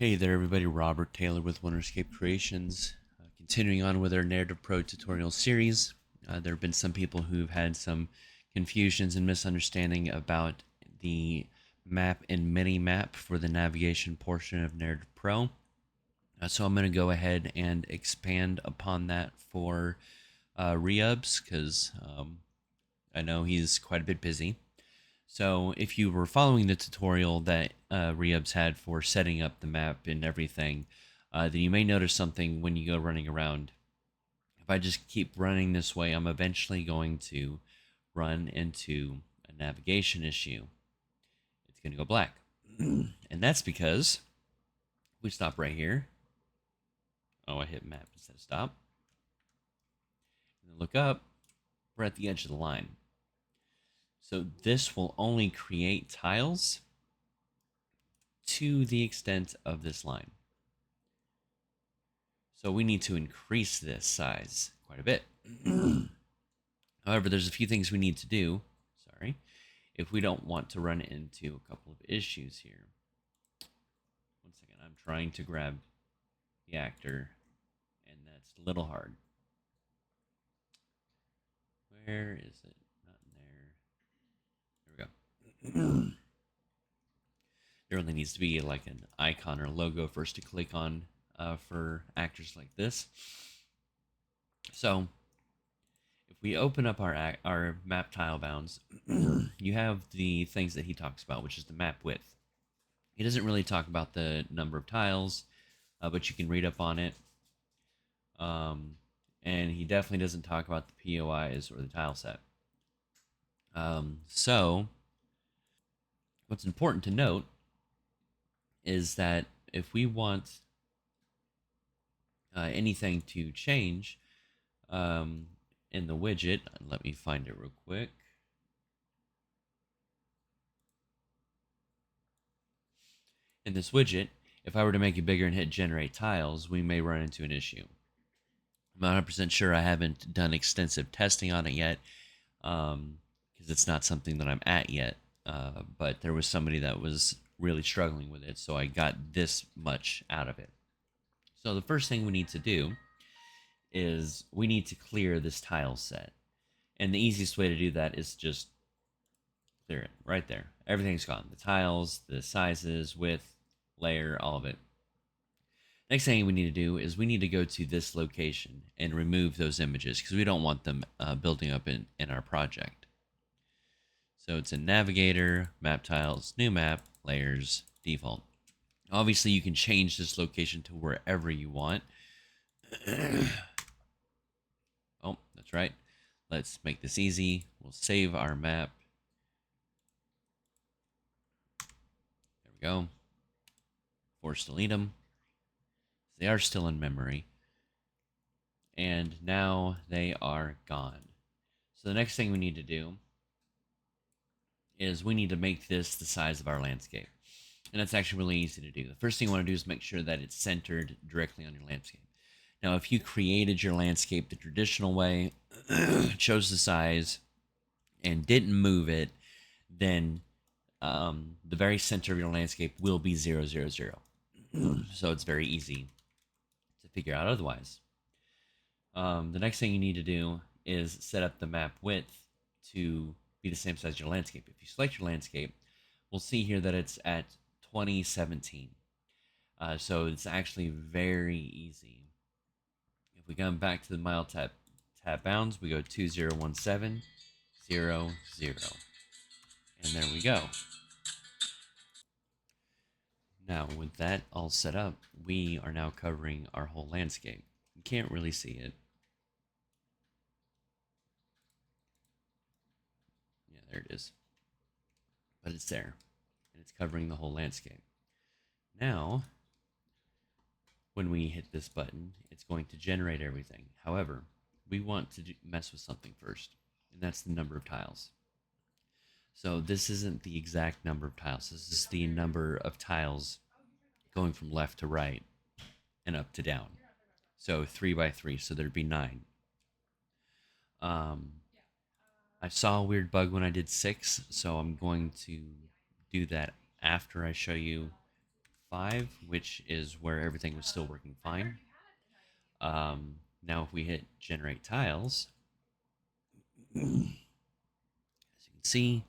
Hey there, everybody. Robert Taylor with Wonderscape Creations. Continuing on with our Narrative Pro tutorial series, there have been some people who've had some confusions and misunderstanding about the map and mini map for the navigation portion of Narrative Pro. So I'm going to go ahead and expand upon that for Reubs because I know he's quite a bit busy. So if you were following the tutorial that Reubs had for setting up the map and everything, then you may notice something when you go running around. If I just keep running this way, I'm eventually going to run into a navigation issue. It's going to go black. And that's because we stop right here. Oh, I hit map instead of stop. And then look up. We're at the edge of the line. So this will only create tiles to the extent of this line. So we need to increase this size quite a bit. However, there's a few things we need to do. Sorry. If we don't want to run into a couple of issues here. One second. I'm trying to grab the actor, and that's a little hard. Where is it? Not in there. There we go. There only needs to be like an icon or logo for us to click on for actors like this. So if we open up our map tile bounds, you have the things that he talks about, which is the map width. He doesn't really talk about the number of tiles, but you can read up on it. And he definitely doesn't talk about the POIs or the tile set. So what's important to note is that if we want anything to change in the widget, let me find it real quick. In this widget, if I were to make it bigger and hit generate tiles, we may run into an issue. I'm not 100% sure. I haven't done extensive testing on it yet because it's not something that I'm at yet. But there was somebody that was really struggling with it, so I got this much out of it. So the first thing we need to do is we need to clear this tile set. And the easiest way to do that is just clear it right there. Everything's gone. The tiles, the sizes, width, layer, all of it. Next thing we need to do is we need to go to this location and remove those images because we don't want them building up in our project. So it's in Navigator, Map Tiles, New Map, Layers, Default. Obviously, you can change this location to wherever you want. Oh, that's right. Let's make this easy. We'll save our map. There we go. Force delete them. They are still in memory. And now they are gone. So the next thing we need to do is we need to make this the size of our landscape. And that's actually really easy to do. The first thing you want to do is make sure that it's centered directly on your landscape. Now, if you created your landscape the traditional way, chose the size, and didn't move it, then the very center of your landscape will be 0, 0, 0. So it's very easy to figure out otherwise. The next thing you need to do is set up the map width to be the same size as your landscape. If you select your landscape, we'll see here that it's at 2017. So it's actually very easy. If we come back to the mile tab bounds, we go 2017, 0, 0. And there we go. Now, with that all set up, we are now covering our whole landscape. You can't really see it. Yeah, there it is. But it's there. And it's covering the whole landscape. Now, when we hit this button, it's going to generate everything. However, we want to mess with something first, and that's the number of tiles. So this isn't the exact number of tiles. This is the number of tiles going from left to right and up to down. So 3 by 3, so there'd be 9. Um, I saw a weird bug when I did 6, so I'm going to do that after I show you 5, which is where everything was still working fine. Now if we hit generate tiles, as you can see,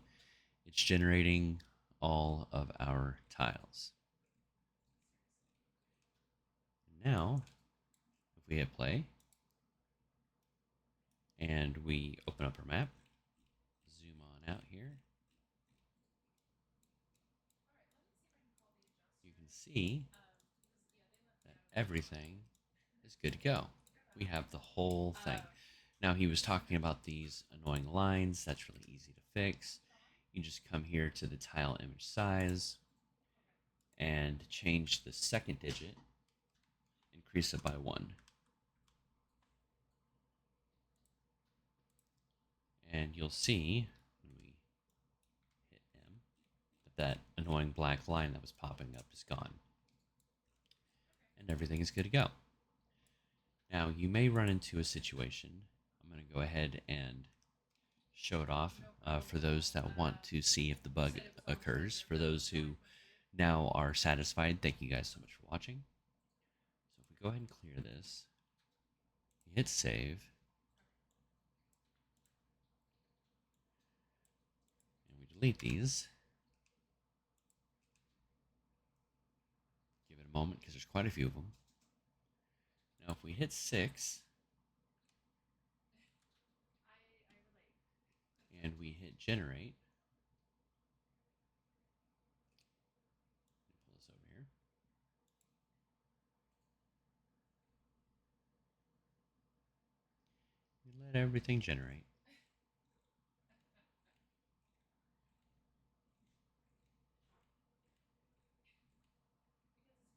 it's generating all of our tiles. Now, if we hit play and we open up our map, zoom on out here, you can see that everything is good to go. We have the whole thing. Now he was talking about these annoying lines. That's really easy to fix. You just come here to the tile image size and change the second digit, increase it by 1. And you'll see when we hit M that annoying black line that was popping up is gone. And everything is good to go. Now you may run into a situation. I'm going to go ahead and show it off for those that want to see if the bug occurs. For those who now are satisfied, thank you guys so much for watching. So if we go ahead and clear this, we hit save, and we delete these. Give it a moment because there's quite a few of them. Now if we hit 6 and we hit generate, pull this over here. We let everything generate.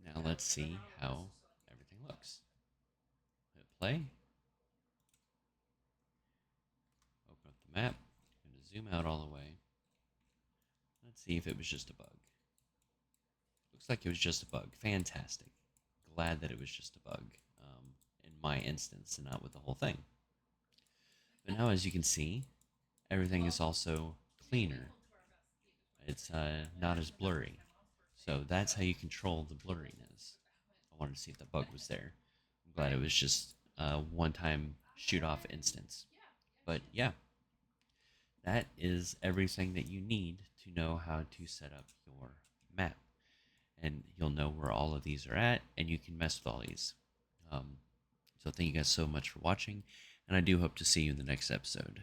Now let's see how everything looks. Hit play. Open up the map. I'm going to zoom out all the way. Let's see if it was just a bug. Looks like it was just a bug. Fantastic. Glad that it was just a bug in my instance and not with the whole thing. But now, as you can see, everything is also cleaner. It's not as blurry. So that's how you control the blurriness. I wanted to see if the bug was there. I'm glad it was just a one-time shoot-off instance. But yeah, that is everything that you need to know how to set up your map. And you'll know where all of these are at, and you can mess with all these. So thank you guys so much for watching, and I do hope to see you in the next episode.